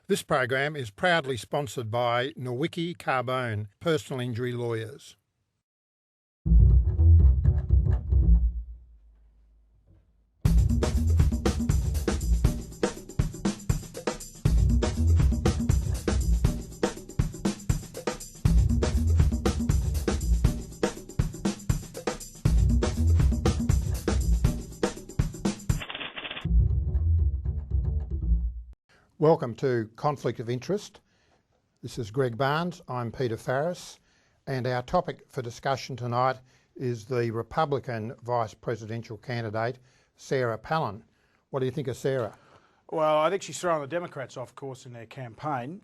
This program is proudly sponsored by Nowicki Carbone, personal injury lawyers. Welcome to Conflict of Interest. This is Greg Barnes, I'm Peter Farris, and our topic for discussion tonight is the Republican Vice Presidential candidate, Sarah Palin. What do you think of Sarah? Well, I think she's throwing the Democrats off course in their campaign.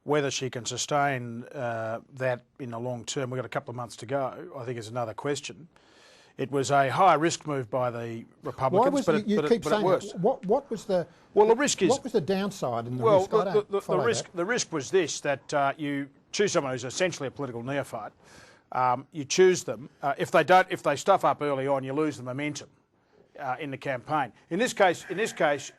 Whether she can sustain that in the long term, we've got a couple of months to go, I think is another question. It was a high-risk move by the Republicans, but it worked. What was the... Well, the risk is... What was the downside in the risk? The risk was this, that you choose someone who's essentially a political neophyte. You choose them. If they stuff up early on, you lose the momentum in the campaign. In this case,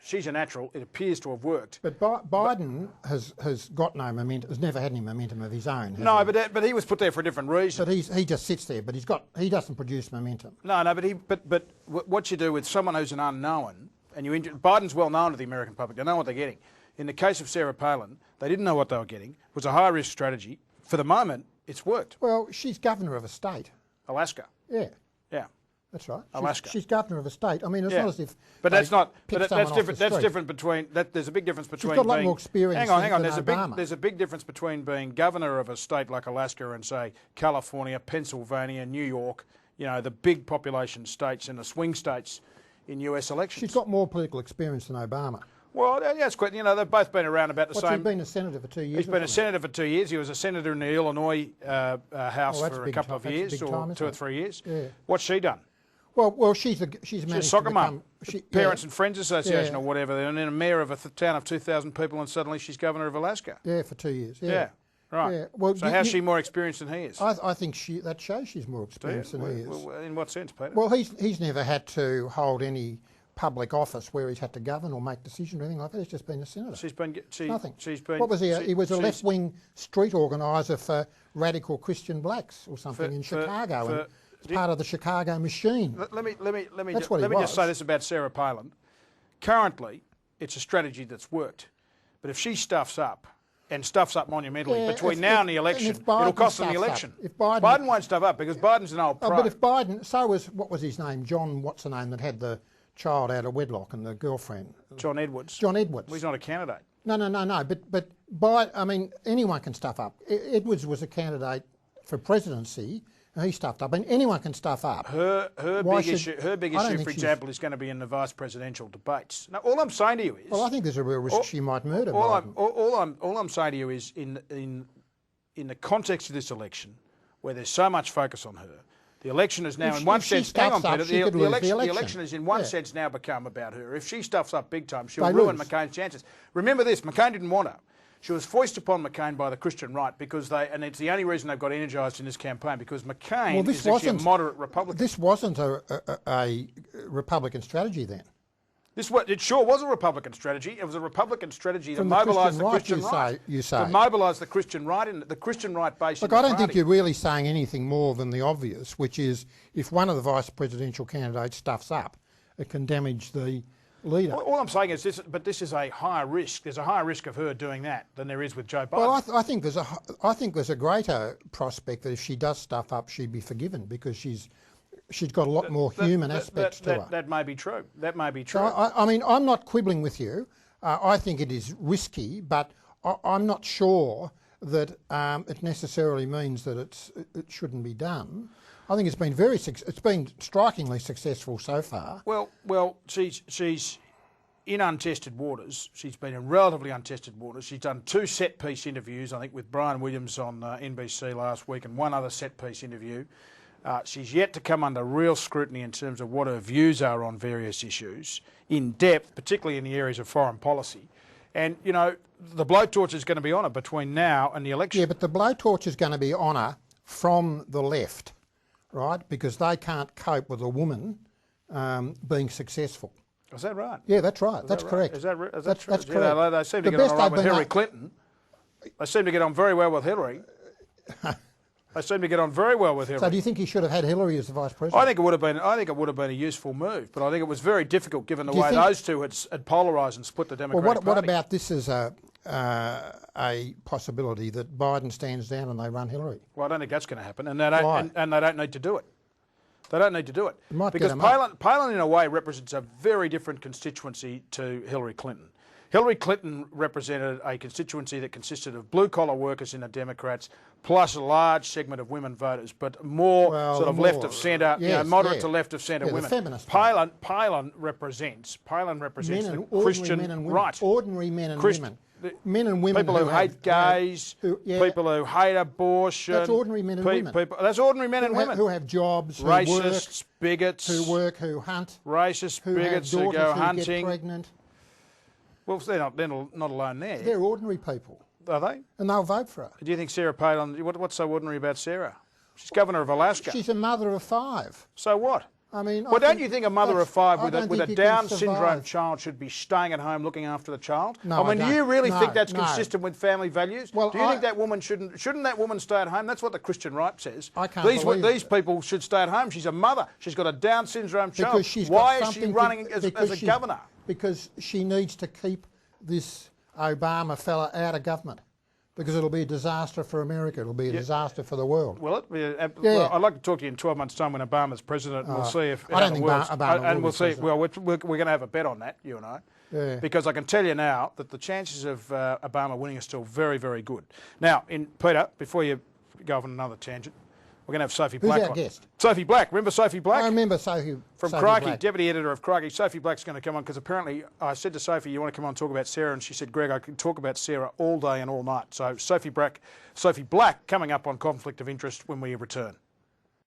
she's a natural. It appears to have worked. But Biden has got no momentum. Has never had any momentum of his own. No, but he was put there for a different reason. But he just sits there. But he doesn't produce momentum. No. But what you do with someone who's an unknown, and Biden's well known to the American public. They know what they're getting. In the case of Sarah Palin, they didn't know what they were getting. It was a high risk strategy. For the moment, it's worked. Well, she's governor of a state. Alaska. Yeah. Yeah. That's right. Alaska. She's governor of a state. I mean, it's not as if. But that's not. But that's different. That's different between. There's a big difference between. She's got a lot more experience. Hang on. Obama. There's a big difference between being governor of a state like Alaska and say California, Pennsylvania, New York. You know, the big population states and the swing states in U.S. elections. She's got more political experience than Obama. Well, yeah, it's quite. You know, they've both been around about the same. He's been a senator for 2 years. He's been a senator for 2 years. He was a senator in the Illinois House for a couple of years, or 2 or 3 years. Yeah. What's she done? Well, she's a soccer mum, Parents and Friends Association or whatever, and then a mayor of a town of 2,000 people, and suddenly she's governor of Alaska. Yeah, for 2 years. Yeah, right. Yeah. Well, so how's she more experienced than he is? I think that shows she's more experienced than he is. Well, in what sense, Peter? Well, he's never had to hold any public office where he's had to govern or make decisions or anything like that. He's just been a senator. Nothing. What was he? He was a left-wing street organiser for radical Christian blacks or something in Chicago. Part of the Chicago machine. Let me just say this about Sarah Palin. Currently, it's a strategy that's worked, but if she stuffs up monumentally between now and the election, it'll cost them the election. If Biden won't stuff up because Biden's an old pro. But if Biden, so was what was his name? John, what's the name that had the child out of wedlock and the girlfriend? John Edwards. John Edwards. Well, he's not a candidate. No. But I mean, anyone can stuff up. Edwards was a candidate for presidency. He stuffed up, and anyone can stuff up. Her big issue, for example, is going to be in the vice presidential debates. Now, all I'm saying to you is, well, I think there's a real risk she might murder Biden. All I'm saying to you is, in the context of this election, where there's so much focus on her, the election is now, in one sense, hang on, Peter, the election has in one sense now become about her. If she stuffs up big time, she'll ruin McCain's chances. Remember this: McCain didn't want her. She was foisted upon McCain by the Christian right and it's the only reason they've got energised in this campaign, because McCain is actually a moderate Republican. This wasn't a Republican strategy then. It sure was a Republican strategy. It was a Republican strategy to mobilise the Christian right. You say. To mobilise the Christian right, and the Christian right base. Look, I don't think you're really saying anything more than the obvious, which is if one of the vice presidential candidates stuffs up, it can damage the leader. All I'm saying is this, but this is a higher risk. There's a higher risk of her doing that than there is with Joe Biden. Well, I think there's a greater prospect that if she does stuff up, she'd be forgiven because she's got a lot more human aspects to her. That may be true. That may be true. So I mean, I'm not quibbling with you. I think it is risky, but I'm not sure that it necessarily means that it shouldn't be done. I think it's been strikingly successful so far. Well, she's in untested waters. She's been in relatively untested waters. She's done 2 set-piece interviews, I think, with Brian Williams on NBC last week, and 1 other set-piece interview. She's yet to come under real scrutiny in terms of what her views are on various issues in depth, particularly in the areas of foreign policy. And, you know, the blowtorch is going to be on her between now and the election. Yeah, but the blowtorch is going to be on her from the left, right? Because they can't cope with a woman being successful. Is that right? Yeah, that's right. That's correct. Is that true? That's Yeah, correct. they seem to get on all right with Hillary Clinton. They seem to get on very well with Hillary. They seem to get on very well with Hillary. So do you think he should have had Hillary as the vice president? I think it would have been a useful move, but I think it was very difficult given the way those two had polarised and split the Democratic Party. What about this as a possibility that Biden stands down and they run Hillary? Well, I don't think that's going to happen, and they don't need to do it. They don't need to do it because Palin, in a way, represents a very different constituency to Hillary Clinton. Hillary Clinton represented a constituency that consisted of blue-collar workers in the Democrats, plus a large segment of women voters, but more left of centre, moderate to left of centre women. Palin represents the Christian right. Ordinary men and women. Men and women. People who hate gays, people who hate abortion. That's ordinary men and women. That's ordinary men and women. Who have jobs, racists, bigots. Who work, who hunt. Racists, bigots who go hunting. Who get pregnant. Well, they're not alone there. They're ordinary people. Are they? And they'll vote for her. Do you think Sarah Palin, what's so ordinary about Sarah? She's governor of Alaska. She's a mother of 5. So what? I mean, well, don't you think a mother of 5 with a Down syndrome child should be staying at home looking after the child? No, I mean, do you really think that's consistent with family values? Well, do you think that woman shouldn't that woman stay at home? That's what the Christian right says. I can't believe these people should stay at home. She's a mother. She's got a Down syndrome child. Because she's Why is she running as a governor? Because she needs to keep this Obama fella out of government. Because it'll be a disaster for America. It'll be a disaster for the world. Will it? Well, I'd like to talk to you in 12 months' time when Obama's president. And we'll see if I don't think Obama and will we'll be see. president. Well, we're going to have a bet on that, you and I. Yeah. Because I can tell you now that the chances of Obama winning are still very, very good. Now, Peter, before you go off on another tangent, we're going to have Sophie Black. Who's our guest? Sophie Black. Remember Sophie Black? I remember Sophie. From Crikey, Deputy Editor of Crikey. Sophie Black's going to come on because apparently I said to Sophie, you want to come on and talk about Sarah? And she said, Greg, I can talk about Sarah all day and all night. So Sophie Black coming up on Conflict of Interest when we return.